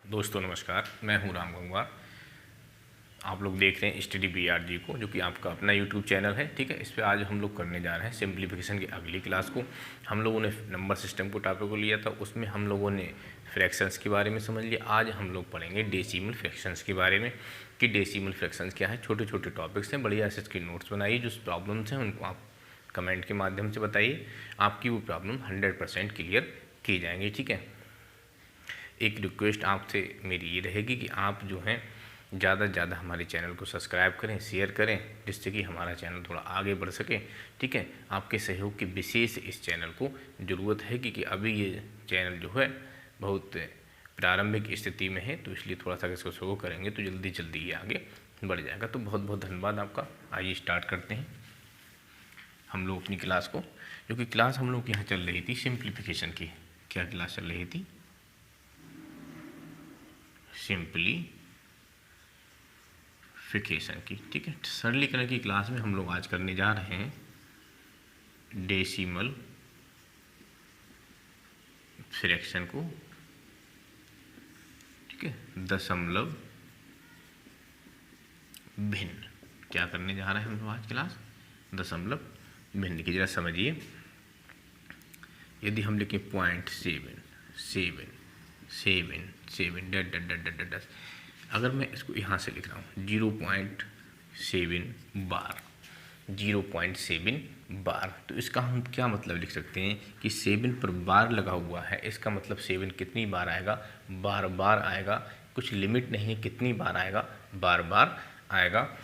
दोस्तों नमस्कार, मैं हूं राम गंगवार। आप लोग देख रहे हैं स्टडी BRG को, जो कि आपका अपना यूट्यूब चैनल है। ठीक है, इस पे आज हम लोग करने जा रहे हैं सिंप्लीफिकेशन की अगली क्लास को। हम लोगों ने नंबर सिस्टम को टॉपिक को लिया था, उसमें हम लोगों ने फ्रैक्शंस के बारे में समझ लिया। आज हम लोग पढ़ेंगे डेसिमल फ्रैक्शंस के बारे में कि डेसिमल फ्रैक्शंस क्या है। छोटे छोटे टॉपिक्स हैं, बढ़िया से इसके नोट्स बनाइए। जो प्रॉब्लम्स हैं उनको आप कमेंट के माध्यम से बताइए, आपकी वो प्रॉब्लम 100% क्लियर की जाएंगी। ठीक है, एक रिक्वेस्ट आपसे मेरी ये रहेगी कि आप जो हैं ज़्यादा से ज़्यादा हमारे चैनल को सब्सक्राइब करें, शेयर करें, जिससे कि हमारा चैनल थोड़ा आगे बढ़ सके। ठीक है, आपके सहयोग की विशेष इस चैनल को ज़रूरत है क्योंकि अभी ये चैनल जो है बहुत प्रारंभिक स्थिति में है, तो इसलिए थोड़ा सा इसको शो करेंगे तो जल्दी जल्दी ये आगे बढ़ जाएगा। तो बहुत बहुत धन्यवाद आपका। आइए स्टार्ट करते हैं हम लोग अपनी क्लास को, जो कि क्लास हम लोग की यहाँ चल रही थी सिंप्लीफिकेशन की। क्या क्लास चल रही थी? सिंप्लीफिकेशन की। ठीक है, सरलीकरण की क्लास में हम लोग आज करने जा रहे हैं डेसिमल फ्रैक्शन को। ठीक है, दशमलव भिन्न। क्या करने जा रहे हैं हम लोग आज क्लास? दशमलव भिन्न की। जरा समझिए, यदि हम लिखें 0.777 डट डट डट डट डट, अगर मैं इसको यहाँ से लिख रहा हूँ 0.7 बार, 0.7 बार, तो इसका हम क्या मतलब लिख सकते हैं कि 7 पर बार लगा हुआ है, इसका मतलब 7 कितनी बार आएगा? बार बार आएगा। कुछ लिमिट नहीं है कितनी बार आएगा, बार बार आएगा।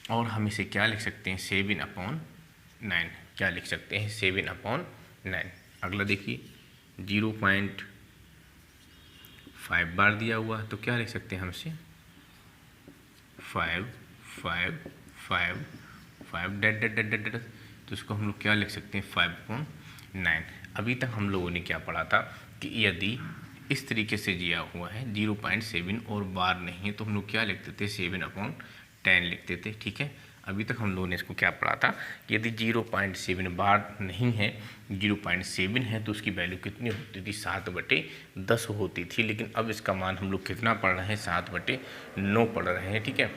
और हम इसे क्या लिख सकते हैं? 7/9। क्या लिख सकते हैं? 7/9। अगला देखिए, 0.5 बार दिया हुआ है, तो क्या लिख सकते हैं हम इसे? 5 5 5 5 डेट डेट डेट डेट, तो इसको हम लोग क्या लिख सकते हैं? 5/9। अभी तक हम लोगों ने क्या पढ़ा था कि यदि इस तरीके से दिया हुआ है 0.7 और बार नहीं है, तो हम लोग क्या लिखते थे? 7/10 लिखते थे। ठीक है, अभी तक हम लोगों ने इसको क्या पढ़ा था कि यदि 0.7 बार नहीं है, 0.7 है, तो उसकी वैल्यू कितनी होती थी? 7/10 होती थी। लेकिन अब इसका मान हम लोग कितना पढ़ रहे हैं? 7/9 पढ़ रहे हैं। ठीक है,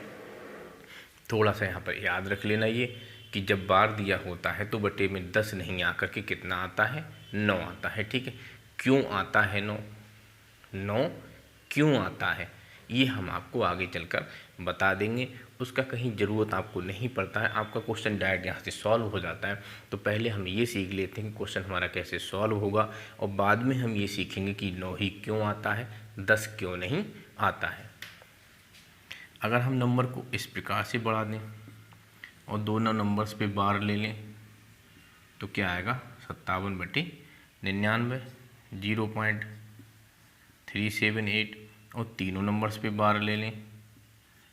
थोड़ा सा यहाँ पर याद रख लेना ये कि जब बार दिया होता है तो बटे में 10 नहीं आकर के कितना आता है? 9 आता है। ठीक है, क्यों आता है 9? 9 क्यों आता है ये हम आपको आगे चलकर बता देंगे। उसका कहीं ज़रूरत आपको नहीं पड़ता है, आपका क्वेश्चन डायरेक्ट यहाँ से सॉल्व हो जाता है। तो पहले हम ये सीख लेते हैं कि क्वेश्चन हमारा कैसे सॉल्व होगा, और बाद में हम ये सीखेंगे कि 9 ही क्यों आता है, 10 क्यों नहीं आता है। अगर हम नंबर को इस प्रकार से बढ़ा दें और दोनों नंबर्स पे बार ले लें तो क्या आएगा? 57/99, 0.378, और तीनों नंबर्स पे बार ले लें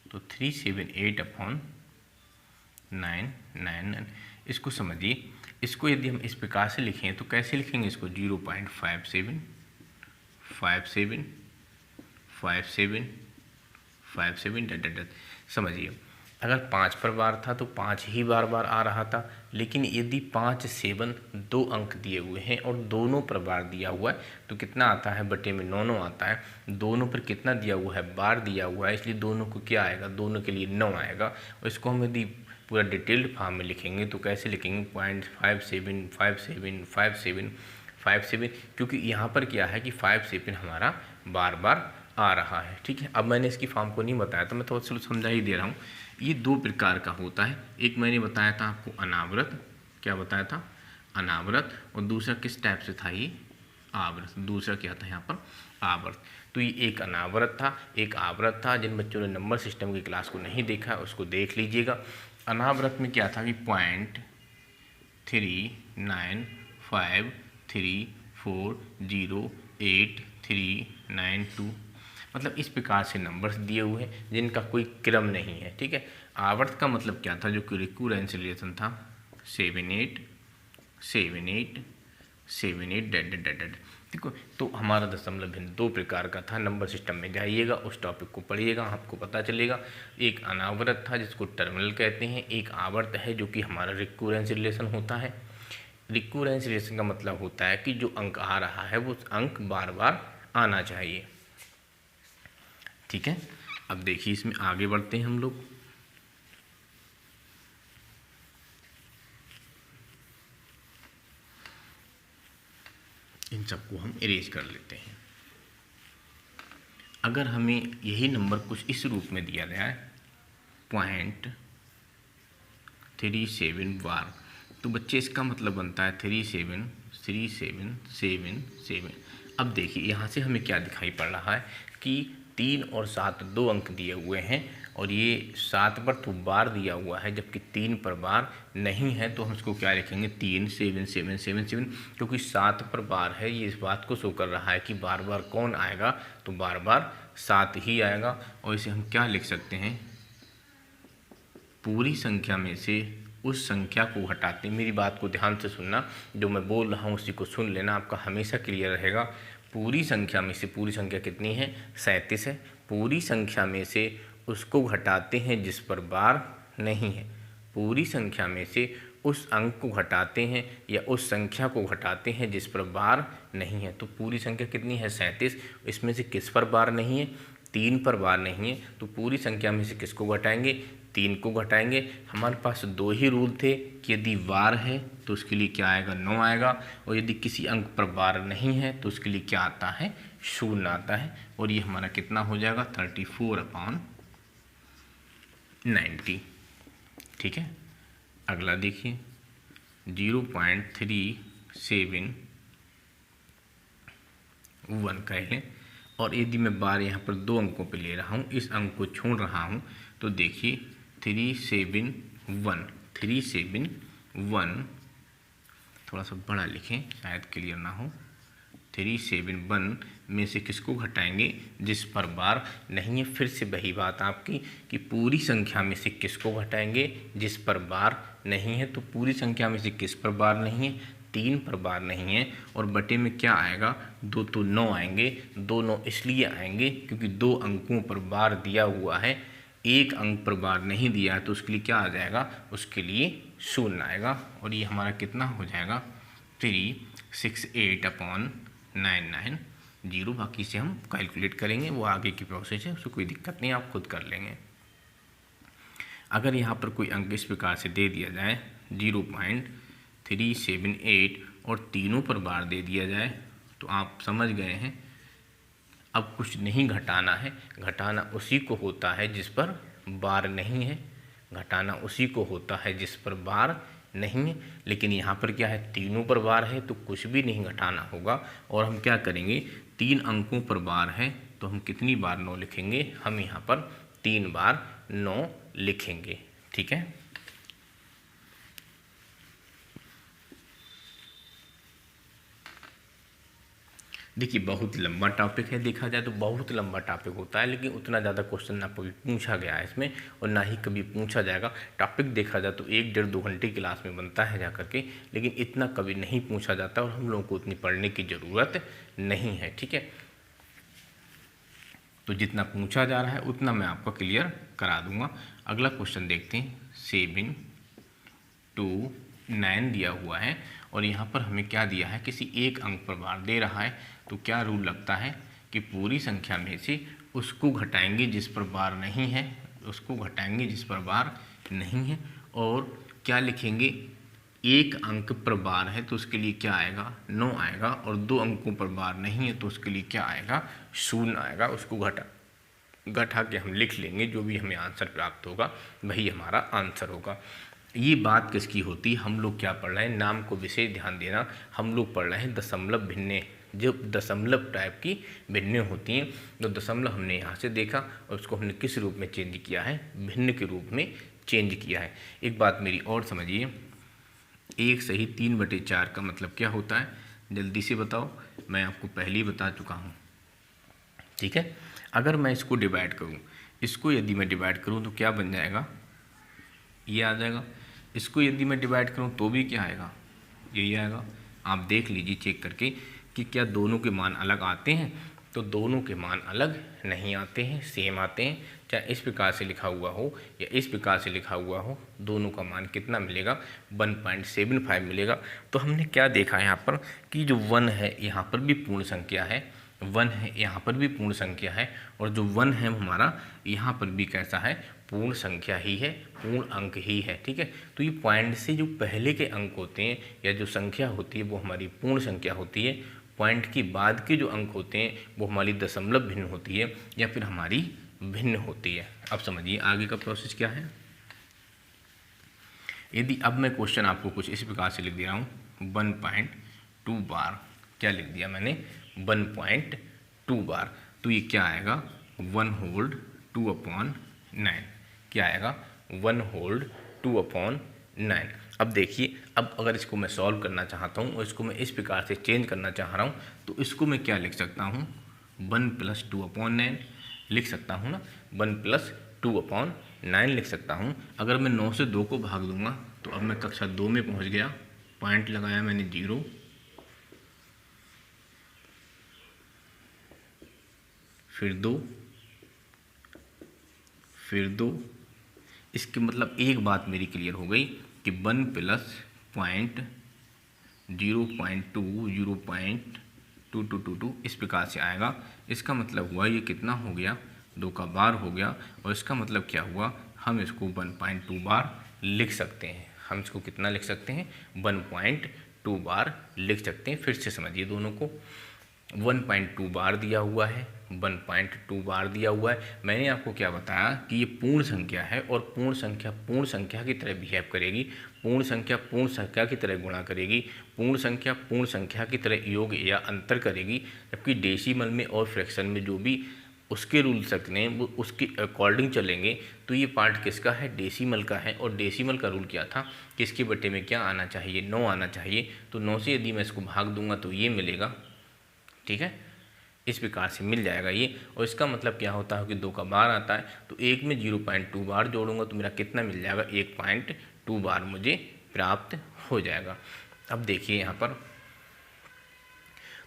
तो 378/999। इसको समझिए, इसको यदि हम इस प्रकार से लिखें तो कैसे लिखेंगे इसको? 0.57 57 57 57 डट डट डट। समझिए, अगर 5 पर बार था तो 5 ही बार बार आ रहा था, लेकिन यदि 5 7 2 अंक दिए हुए हैं और दोनों पर बार दिया हुआ है तो कितना आता है? बटे में 9 9 आता है। दोनों पर कितना दिया हुआ है? बार दिया हुआ है, इसलिए दोनों को क्या आएगा? दोनों के लिए 9 आएगा। और इसको हम यदि पूरा डिटेल्ड फॉर्म में लिखेंगे तो कैसे लिखेंगे? 0.57 57 57 57, क्योंकि यहाँ पर क्या है कि 57 हमारा बार बार आ रहा है। ठीक है, अब मैंने इसकी फॉर्म को नहीं बताया तो मैं थोड़ा सा समझा ही दे रहा हूँ। ये 2 प्रकार का होता है, एक मैंने बताया था आपको अनावृत। क्या बताया था? अनावृत। और दूसरा किस टाइप से था? ये आवृत। दूसरा क्या था यहाँ पर? आवर्त। तो ये एक अनावृत था, एक आवृत था। जिन बच्चों ने नंबर सिस्टम की क्लास को नहीं देखा है उसको देख लीजिएगा। अनावृत में क्या था कि 0.39534083992, मतलब इस प्रकार से नंबर्स दिए हुए हैं जिनका कोई क्रम नहीं है। ठीक है, आवर्त का मतलब क्या था? जो कि रिकरेंस रिलेशन था, 7 8 डेड डेड डेड। ठीक है, तो हमारा दशमलव भिन्न 2 प्रकार का था। नंबर सिस्टम में जाइएगा, उस टॉपिक को पढ़िएगा, आपको पता चलेगा। एक अनावर्त था जिसको टर्मिनल कहते हैं, एक आवर्त है जो कि हमारा रिकरेंस रिलेशन होता है। रिकरेंस रिलेशन का मतलब होता है कि जो अंक आ रहा है वो अंक बार बार आना चाहिए। ठीक है, अब देखिए इसमें आगे बढ़ते हैं हम लोग। इन सबको हम इरेज कर लेते हैं। अगर हमें यही नंबर कुछ इस रूप में दिया गया है 0.37 बार, तो बच्चे इसका मतलब बनता है 373777। अब देखिए यहाँ से हमें क्या दिखाई पड़ रहा है कि 3 और 7 दो अंक दिए हुए हैं और ये 7 पर तो बार दिया हुआ है जबकि 3 पर बार नहीं है, तो हम इसको क्या लिखेंगे 37777, क्योंकि 7 पर बार है। ये इस बात को शो कर रहा है कि बार बार कौन आएगा, तो बार बार 7 ही आएगा। और इसे हम क्या लिख सकते हैं, पूरी संख्या में से उस संख्या को घटाते, मेरी बात को ध्यान से सुनना, जो मैं बोल रहा हूँ उसी को सुन लेना, आपका हमेशा क्लियर रहेगा। पूरी संख्या में से, पूरी संख्या कितनी है 37 है, पूरी संख्या में से उसको घटाते हैं जिस पर बार नहीं है। पूरी संख्या में से उस अंक को घटाते हैं या उस संख्या को घटाते हैं जिस पर बार नहीं है। तो पूरी संख्या कितनी है 37, इसमें से किस पर बार नहीं है, 3 पर बार नहीं है। तो पूरी संख्या में से किसको घटाएंगे, 3 को घटाएंगे। हमारे पास दो ही रूल थे कि यदि बार है तो उसके लिए क्या आएगा 9 आएगा, और यदि किसी अंक पर बार नहीं है तो उसके लिए क्या आता है 0 आता है। और ये हमारा कितना हो जाएगा 34/90। ठीक है, अगला देखिए 0.37 कह लें, और यदि मैं बार यहाँ पर दो अंकों पे ले रहा हूँ, इस अंक को छोड़ रहा हूँ, तो देखिए 371 थोड़ा सा बड़ा लिखें शायद क्लियर ना हो। 371 में से किसको घटाएंगे, जिस पर बार नहीं है। फिर से वही बात आपकी कि पूरी संख्या में से किसको घटाएंगे, जिस पर बार नहीं है। तो पूरी संख्या में से किस पर बार नहीं है, 3 पर बार नहीं है, और बटे में क्या आएगा 2, तो 9 आएंगे। 2 9 इसलिए आएंगे क्योंकि दो अंकों पर बार दिया हुआ है, एक अंक पर बार नहीं दिया है, तो उसके लिए क्या आ जाएगा, उसके लिए 0 आएगा। और ये हमारा कितना हो जाएगा 368/99। बाकी से हम कैलकुलेट करेंगे, वो आगे की प्रोसेस है, उसको कोई दिक्कत नहीं, आप खुद कर लेंगे। अगर यहाँ पर कोई अंक इस प्रकार से दे दिया जाए 0.378 और तीनों पर बार दे दिया जाए, तो आप समझ गए हैं अब कुछ नहीं घटाना है। घटाना उसी को होता है जिस पर बार नहीं है, घटाना उसी को होता है जिस पर बार नहीं है। लेकिन यहाँ पर क्या है, तीनों पर बार है तो कुछ भी नहीं घटाना होगा। और हम क्या करेंगे, 3 अंकों पर बार है तो हम कितनी बार 9 लिखेंगे, हम यहाँ पर 3 बार 9 लिखेंगे। ठीक है, देखिए बहुत लंबा टॉपिक है, देखा जाए तो बहुत लंबा टॉपिक होता है, लेकिन उतना ज़्यादा क्वेश्चन ना कभी पूछा गया है इसमें और ना ही कभी पूछा जाएगा। टॉपिक देखा जाए तो 1 डेढ़ 2 घंटे क्लास में बनता है जा करके, लेकिन इतना कभी नहीं पूछा जाता और हम लोगों को उतनी पढ़ने की ज़रूरत नहीं है। ठीक है, तो जितना पूछा जा रहा है उतना मैं आपको क्लियर करा दूंगा। अगला क्वेश्चन देखते हैं। 7 2 9 दिया हुआ है और यहाँ पर हमें क्या दिया है, किसी एक अंक पर बार दे रहा है, तो क्या रूल लगता है कि पूरी संख्या में से उसको घटाएंगे जिस पर बार नहीं है, उसको घटाएंगे जिस पर बार नहीं है। और क्या लिखेंगे, एक अंक पर बार है तो उसके लिए क्या आएगा 9 आएगा, और 2 अंकों पर बार नहीं है तो उसके लिए क्या आएगा 0 आएगा। उसको घटा के हम लिख लेंगे, जो भी हमें आंसर प्राप्त होगा वही हमारा आंसर होगा। ये बात किसकी होती है, हम लोग क्या पढ़ रहे हैं, नाम को विशेष ध्यान देना, हम लोग पढ़ रहे हैं दशमलव भिन्नें, जो दशमलव टाइप की भिन्नें होती हैं। तो दशमलव हमने यहाँ से देखा और उसको हमने किस रूप में चेंज किया है, भिन्न के रूप में चेंज किया है। एक बात मेरी और समझिए, 1 सही 3/4 का मतलब क्या होता है, जल्दी से बताओ, मैं आपको पहले ही बता चुका हूँ। ठीक है, अगर मैं इसको डिवाइड करूँ, इसको यदि मैं डिवाइड करूँ तो क्या बन जाएगा, ये आ जाएगा। इसको यदि मैं डिवाइड करूँ तो भी क्या आएगा, यही आएगा। आप देख लीजिए चेक करके कि क्या दोनों के मान अलग आते हैं, तो दोनों के मान अलग नहीं आते हैं, सेम आते हैं। चाहे इस प्रकार से लिखा हुआ हो या इस प्रकार से लिखा हुआ हो, दोनों का मान कितना मिलेगा 1.75 मिलेगा। तो हमने क्या देखा यहाँ पर कि जो 1 है यहाँ पर भी पूर्ण संख्या है 1 है, यहाँ पर भी पूर्ण संख्या है, और जो 1 है हमारा यहाँ पर भी कैसा है, पूर्ण संख्या ही है, पूर्ण अंक ही है। ठीक है, तो ये पॉइंट से जो पहले के अंक होते हैं या जो संख्या होती है वो हमारी पूर्ण संख्या होती है। पॉइंट के बाद के जो अंक होते हैं वो हमारी दशमलव भिन्न होती है या फिर हमारी भिन्न होती है। अब समझिए आगे का प्रोसेस क्या है। यदि अब मैं क्वेश्चन आपको कुछ इस प्रकार से लिख दे रहा हूँ, 1.2 बार, क्या लिख दिया मैंने, 1.2 बार, तो ये क्या आएगा, 1 होल्ड 2/9, क्या आएगा, 1 होल्ड 2/9। अब देखिए, अब अगर इसको मैं सॉल्व करना चाहता हूँ और इसको मैं इस प्रकार से चेंज करना चाह रहा हूँ, तो इसको मैं क्या लिख सकता हूँ, 1 + 2/9 लिख सकता हूँ ना, 1 + 2/9 लिख सकता हूँ। अगर मैं 9 से 2 को भाग दूंगा तो अब मैं कक्षा 2 में पहुँच गया, पॉइंट लगाया मैंने 0, फिर 2, फिर 2। इसके मतलब एक बात मेरी क्लियर हो गई कि 1 + 0.2 इस प्रकार से आएगा। इसका मतलब हुआ ये कितना हो गया, 2 का बार हो गया, और इसका मतलब क्या हुआ, हम इसको 1.2 बार लिख सकते हैं। हम इसको कितना लिख सकते हैं, 1.2 बार लिख सकते हैं। फिर से समझिए दोनों को, 1.2 बार दिया हुआ है, 1.2 बार दिया हुआ है। मैंने आपको क्या बताया कि ये पूर्ण संख्या है और पूर्ण संख्या की तरह बिहेव करेगी, पूर्ण संख्या की तरह गुणा करेगी, पूर्ण संख्या की तरह योग या अंतर करेगी। जबकि डेसिमल में और फ्रैक्शन में जो भी उसके रूल्स रखने हैं वो उसके अकॉर्डिंग चलेंगे। तो ये पार्ट किसका है, डेसिमल का है, और डेसिमल का रूल क्या था कि इसके बटे में क्या आना चाहिए, 9 आना चाहिए। तो 9 से यदि मैं इसको भाग दूंगा तो ये मिलेगा। ठीक है, इस प्रकार से मिल जाएगा ये। और इसका मतलब क्या होता है कि 2 का बार आता है, तो एक में 0.2 बार जोड़ूंगा तो मेरा कितना मिल जाएगा, 1.2 बार मुझे प्राप्त हो जाएगा। अब देखिए यहाँ पर,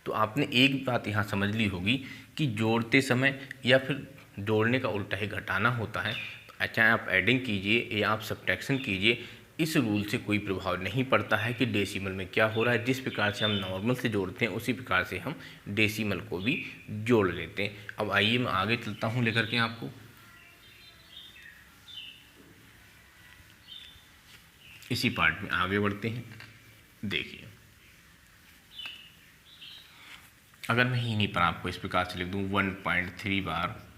तो आपने एक बात यहाँ समझ ली होगी कि जोड़ते समय या फिर जोड़ने का उल्टा ही घटाना होता है। चाहे आप एडिंग कीजिए या आप सब्ट्रैक्शन कीजिए, इस रूल से कोई प्रभाव नहीं पड़ता है कि डेसिमल में क्या हो रहा है। जिस प्रकार से हम नॉर्मल से जोड़ते हैं उसी प्रकार से हम डेसिमल को भी जोड़ लेते हैं। अब आइए मैं आगे चलता हूँ लेकर के आपको, इसी पार्ट में आगे बढ़ते हैं। देखिए, अगर मैं यहीं पर आपको इस प्रकार से लिख दूँ, 1.3 बार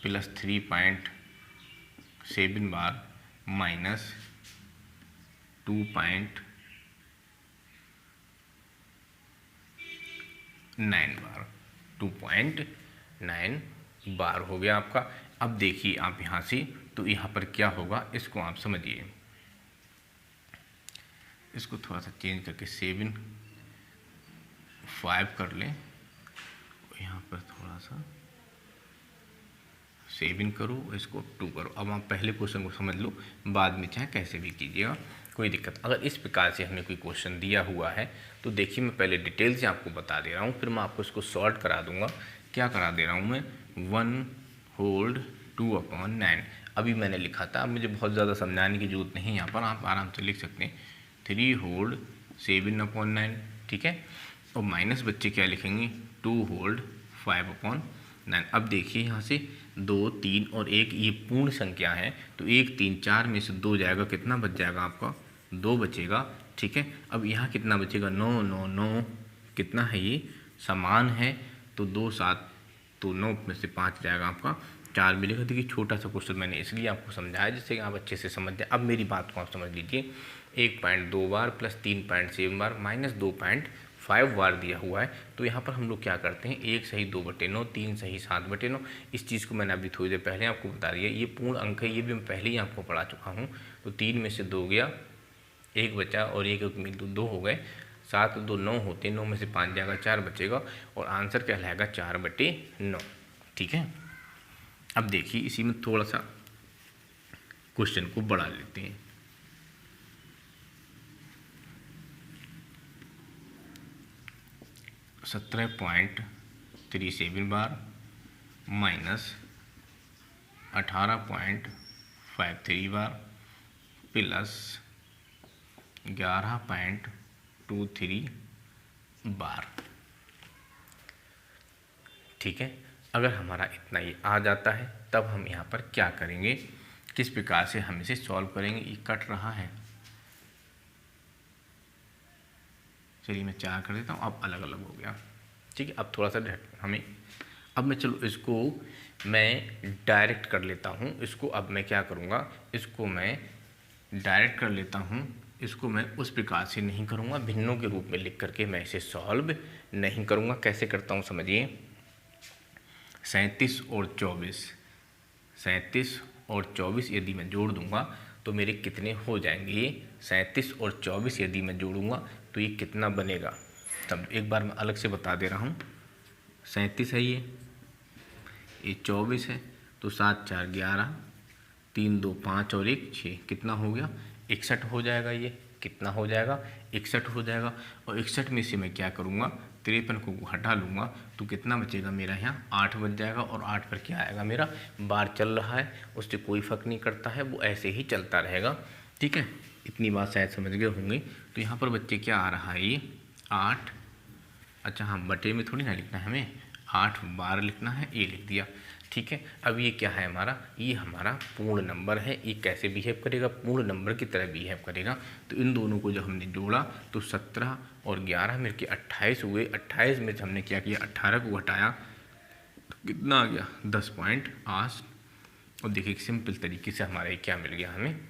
+ 3.7 बार माइनस 2.9 बार, 2.9 बार हो गया आपका। अब देखिए आप यहाँ से, तो यहाँ पर क्या होगा इसको आप समझिए, इसको थोड़ा सा चेंज करके 7.5 कर लें, यहाँ पर थोड़ा सा 7 करो, इसको 2 करो। अब आप पहले क्वेश्चन को समझ लो, बाद में चाहे कैसे भी कीजिएगा, कोई दिक्कत। अगर इस प्रकार से हमें कोई क्वेश्चन दिया हुआ है तो देखिए मैं पहले डिटेल से आपको बता दे रहा हूँ, फिर मैं आपको इसको सॉल्व करा दूंगा। क्या करा दे रहा हूँ मैं, 1 होल्ड 2/9 अभी मैंने लिखा था। अब मुझे बहुत ज़्यादा समझाने की जरूरत नहीं है, यहाँ पर आप आराम से लिख सकते हैं 3 होल्ड 7/9। ठीक है, और माइनस बच्चे क्या लिखेंगे, 2 होल्ड 5/9। अब देखिए यहाँ से 2, 3 और 1 ये पूर्ण संख्या है, तो 1, 3, 4 में से 2 जाएगा, कितना बच जाएगा आपका, 2 बचेगा। ठीक है, अब यहाँ कितना बचेगा, 9, 9, 9 कितना है, ये समान है, तो 2, 7, तो 9 में से 5 जाएगा आपका, 4 मिलेगा। देखिए छोटा सा क्वेश्चन मैंने इसलिए आपको समझाया जिससे कि आप अच्छे से समझ जाए। अब मेरी बात को आप समझ लीजिए, 1.2 बार + 3.7 बार माइनस 2.5 बार दिया हुआ है। तो यहाँ पर हम लोग क्या करते हैं, 1 सही 2/9, 3 सही 7/9। इस चीज़ को मैंने अभी थोड़ी देर पहले आपको बता दिया, ये पूर्ण अंक है, ये भी मैं पहले ही आपको पढ़ा चुका हूँ। तो 3 में से 2 गया, 1 बचा, और 1 में 2 हो गए, 7 2 9 होते, 9 में से 5 जाएगा, 4 बचेगा, और आंसर कहलाएगा 4/9। ठीक है, अब देखिए इसी में थोड़ा सा क्वेश्चन को बढ़ा लेते हैं। 17.37 बार माइनस 18.53 बार प्लस 11.23 बार। ठीक है। अगर हमारा इतना ये आ जाता है तब हम यहाँ पर क्या करेंगे, किस प्रकार से हम इसे सॉल्व करेंगे। ये कट रहा है, चलिए मैं 4 कर देता हूँ, अब अलग अलग हो गया, ठीक है। अब थोड़ा सा हमें, अब मैं चलो इसको मैं डायरेक्ट कर लेता हूँ। इसको अब मैं क्या करूँगा, इसको मैं डायरेक्ट कर लेता हूँ। इसको मैं उस प्रकार से नहीं करूँगा, भिन्नों के रूप में लिख करके मैं इसे सॉल्व नहीं करूँगा। कैसे करता हूँ समझिए। 37 और 24, 37 और 24 यदि मैं जोड़ दूँगा तो मेरे कितने हो जाएंगे। ये 37 और 24 यदि मैं जोड़ूँगा तो ये कितना बनेगा। तब एक बार मैं अलग से बता दे रहा हूँ। 37 है ये 24 है, तो 7 4 11, 3 2 5 और 1 6, कितना हो गया 61 हो जाएगा। ये कितना हो जाएगा 61 हो जाएगा। और 61 में से मैं क्या करूँगा, 53 को हटा लूँगा तो कितना बचेगा मेरा, यहाँ 8 बच जाएगा। और 8 पर क्या आएगा, मेरा बार चल रहा है, उससे कोई फ़र्क नहीं करता है, वो ऐसे ही चलता रहेगा, ठीक है। इतनी बात शायद समझ गए होंगे। तो यहाँ पर बच्चे क्या आ रहा है, ये 8, अच्छा हाँ बटे में थोड़ी ना लिखना है हमें, 8 बार लिखना है, ये लिख दिया, ठीक है। अब ये क्या है हमारा, ये हमारा पूर्ण नंबर है। ये कैसे बिहेव करेगा, पूर्ण नंबर की तरह बिहेव करेगा। तो इन दोनों को जब हमने जोड़ा तो 17 और 11 मिलके 28 हुए। 28 में हमने क्या किया, 18 को घटाया तो कितना आ गया 10.8। और देखिए सिंपल तरीके से हमारे क्या मिल गया, हमें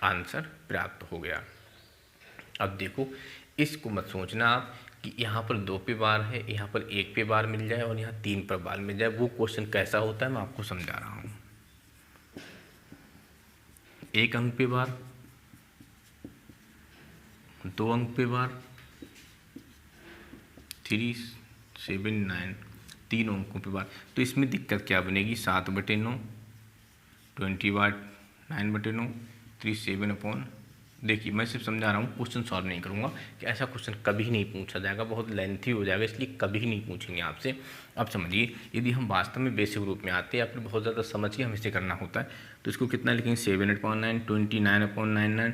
आंसर प्राप्त हो गया। अब देखो इसको मत सोचना आप कि यहाँ पर 2 पे बार है, यहाँ पर 1 पे बार मिल जाए और यहाँ 3 पर बार मिल जाए। वो क्वेश्चन कैसा होता है मैं आपको समझा रहा हूँ। 1 अंक पे बार, 2 अंक पे बार, 3 7 9, 3 अंकों पे बार। तो इसमें दिक्कत क्या बनेगी, 7/9, 20/9/9, 3 7 देखिए मैं सिर्फ समझा रहा हूँ, क्वेश्चन सॉल्व नहीं करूँगा कि ऐसा क्वेश्चन कभी नहीं पूछा जाएगा, बहुत लेंथी हो जाएगा, इसलिए कभी नहीं पूछेंगे आपसे। अब समझिए यदि हम वास्तव में बेसिक रूप में आते हैं, आपने बहुत ज़्यादा समझ के हम इसे करना होता है। तो इसको कितना लिखेंगे, 7/9, 29/99,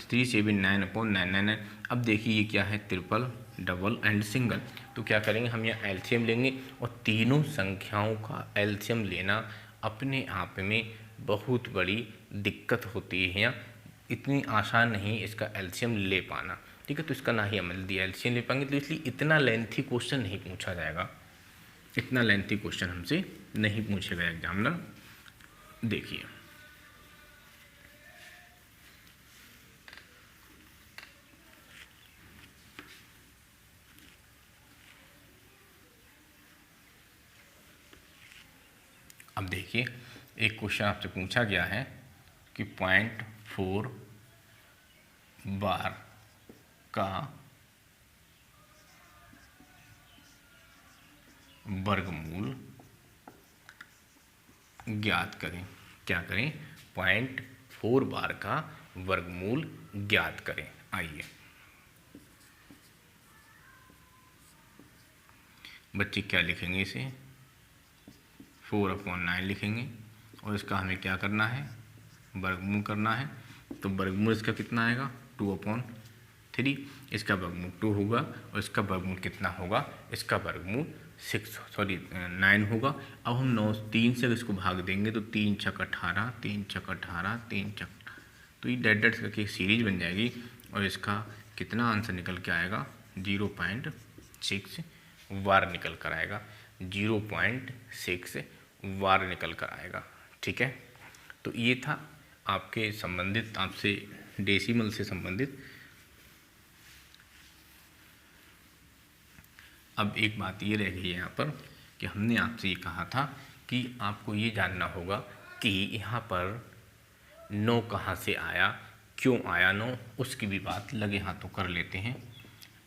379/999। अब देखिए ये क्या है, ट्रिपल, डबल एंड सिंगल। तो क्या करेंगे हम यहाँ एलसीएम लेंगे, और तीनों संख्याओं का एलसीएम लेना अपने आप में बहुत बड़ी दिक्कत होती है, इतनी आसान नहीं इसका एलसीएम ले पाना, ठीक है। तो इसका ना ही अमल दिया एलसीएम ले पाएंगे, तो इसलिए इतना लेंथी क्वेश्चन नहीं पूछा जाएगा, इतना लेंथी क्वेश्चन हमसे नहीं पूछेगा एग्जामिनर। देखिए अब देखिए एक क्वेश्चन आपसे पूछा गया है कि 0.4 बार का वर्गमूल ज्ञात करें। क्या करें, 0.4 बार का वर्गमूल ज्ञात करें। आइए बच्चे क्या लिखेंगे, इसे 4/9 लिखेंगे, और इसका हमें क्या करना है, वर्गमूल करना है। तो वर्गमूल इसका कितना आएगा, 2/3। इसका वर्गमूल 2 होगा, और इसका वर्गमूल कितना होगा, इसका वर्गमूल 9 होगा। अब हम 3 से इसको भाग देंगे तो 3 छक 18, 3 छक 18, 3 छक, तो ये डेट करके एक सीरीज बन जाएगी। और इसका कितना आंसर निकल के आएगा, 0.6 वार निकल कर आएगा, 0.6 वार निकल कर आएगा, ठीक है। तो ये था आपके संबंधित, आपसे डेसिमल से संबंधित। अब एक बात ये रह गई है यहाँ पर कि हमने आपसे ये कहा था कि आपको ये जानना होगा कि यहाँ पर 9 कहाँ से आया, क्यों आया 9, उसकी भी बात लगे हाथों कर लेते हैं।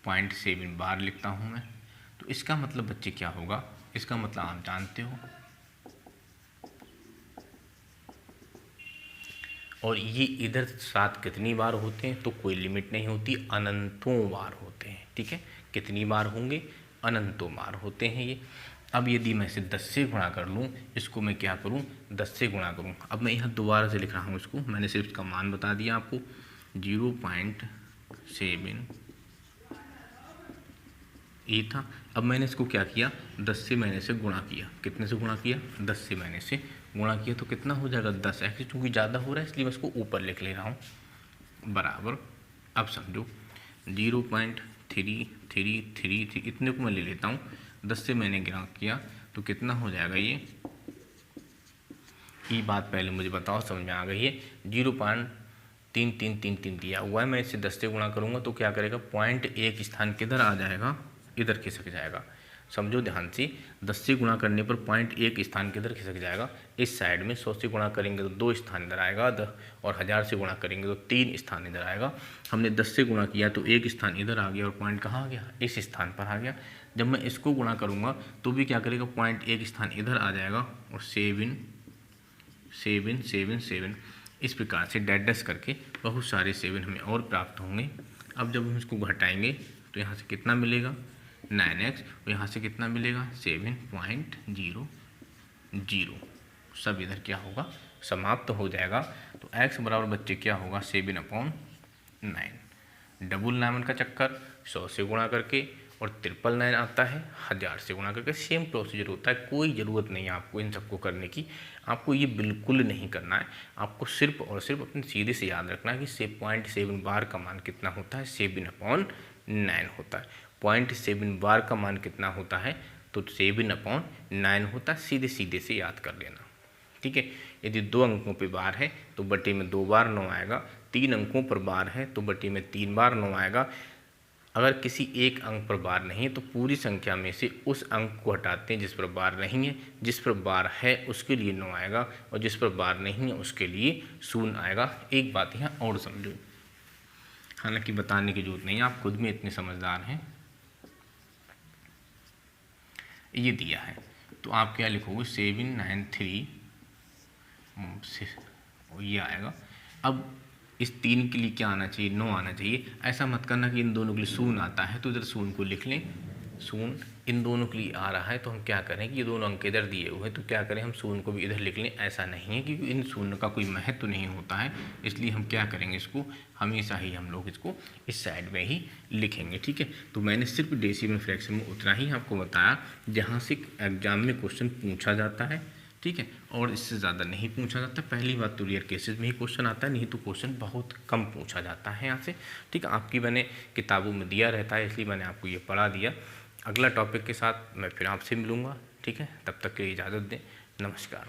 0.7 बार लिखता हूँ मैं, तो इसका मतलब बच्चे क्या होगा, इसका मतलब आप जानते हो। और ये इधर 7 कितनी बार होते हैं, तो कोई लिमिट नहीं होती, अनंतों बार होते हैं, ठीक है। कितनी बार होंगे, अनंतों बार होते हैं ये। अब यदि मैं इसे 10 से गुणा कर लूँ, इसको मैं क्या करूँ, 10 से गुणा करूँ। अब मैं यहाँ दोबारा से लिख रहा हूँ इसको, मैंने सिर्फ इसका मान बता दिया आपको, 0.7 ये था। अब मैंने इसको क्या किया, 10 से मैंने से गुणा किया। कितने से गुणा किया, 10 से मैंने से गुणा किया, तो कितना हो जाएगा 10x, चूँकि ज़्यादा हो रहा है इसलिए मैं इसको ऊपर लिख ले रहा हूँ, बराबर। अब समझो 0.3333 इतने को मैं ले लेता हूँ, 10 से मैंने गुणा किया तो कितना हो जाएगा ये बात पहले मुझे बताओ, समझ में आ गई है। 0.3333 दिया हुआ है, मैं इसे 10 से गुणा करूँगा तो क्या करेगा, पॉइंट एक स्थान किधर आ जाएगा, इधर खिसक जाएगा। समझो ध्यान से, 10 से गुणा करने पर पॉइंट एक स्थान किधर खिसक जाएगा, इस साइड में। 100 से गुणा करेंगे तो 2 स्थान इधर आएगा, और 1000 से गुणा करेंगे तो 3 स्थान इधर आएगा। हमने 10 से गुणा किया तो एक स्थान इधर आ गया और पॉइंट कहाँ आ गया, इस स्थान पर आ गया। जब मैं इसको गुणा करूँगा तो भी क्या करेगा, पॉइंट एक स्थान इधर आ जाएगा और 7 7 7 7 इस प्रकार से डैश करके बहुत सारे 7 हमें और प्राप्त होंगे। अब जब हम इसको घटाएंगे तो यहाँ से कितना मिलेगा, 9x, और यहाँ से कितना मिलेगा, 7.00। सब इधर क्या होगा, समाप्त हो जाएगा। तो x बराबर बच्चे क्या होगा, 7/9। डबल 9 का चक्कर 100 से गुणा करके, और 999 आता है 1000 से गुणा करके। सेम प्रोसीजर होता है, कोई ज़रूरत नहीं है आपको इन सबको करने की। आपको ये बिल्कुल नहीं करना है, आपको सिर्फ और सिर्फ अपने सीधे से याद रखना है कि 0.7 बार का मान कितना होता है, 7/9 होता है। 0.7 बार का मान कितना होता है, तो 7/9 होता है। सीधे सीधे से याद कर लेना, ठीक है। यदि 2 अंकों पे बार है तो बटे में 2 बार 9 आएगा, 3 अंकों पर बार है तो बटे में 3 बार 9 आएगा। अगर किसी एक अंक पर बार नहीं है तो पूरी संख्या में से उस अंक को हटाते हैं जिस पर बार नहीं है, जिस पर बार है उसके लिए 9 आएगा, और जिस पर बार नहीं है उसके लिए 0 आएगा। एक बात यहाँ और समझो, हालांकि बताने की जरूरत नहीं है, आप खुद में इतने समझदार हैं। ये दिया है तो आप क्या लिखोगे, 793 ये आएगा। अब इस 3 के लिए क्या आना चाहिए, 9 आना चाहिए। ऐसा मत करना कि इन दोनों के लिए 0 आता है तो इधर 0 को लिख लें, 0 इन दोनों के लिए आ रहा है तो हम क्या करें कि ये दोनों अंक इधर दिए हुए हैं तो क्या करें, हम 0 को भी इधर लिख लें। ऐसा नहीं है क्योंकि इन 0 का कोई महत्व नहीं होता है, इसलिए हम क्या करेंगे, इसको हमेशा ही हम लोग इसको इस साइड में ही लिखेंगे, ठीक है। तो मैंने सिर्फ डेसिमल फ्रैक्शन में उतना ही आपको बताया जहाँ से एग्जाम में क्वेश्चन पूछा जाता है, ठीक है, और इससे ज़्यादा नहीं पूछा जाता। पहली बात तो रेयर केसेस में ही क्वेश्चन आता है, नहीं तो क्वेश्चन बहुत कम पूछा जाता है यहाँ से, ठीक है। आपकी मैंने किताबों में दिया रहता है इसलिए मैंने आपको ये पढ़ा दिया। अगला टॉपिक के साथ मैं फिर आपसे मिलूँगा, ठीक है। तब तक के लिए इजाज़त दें, नमस्कार।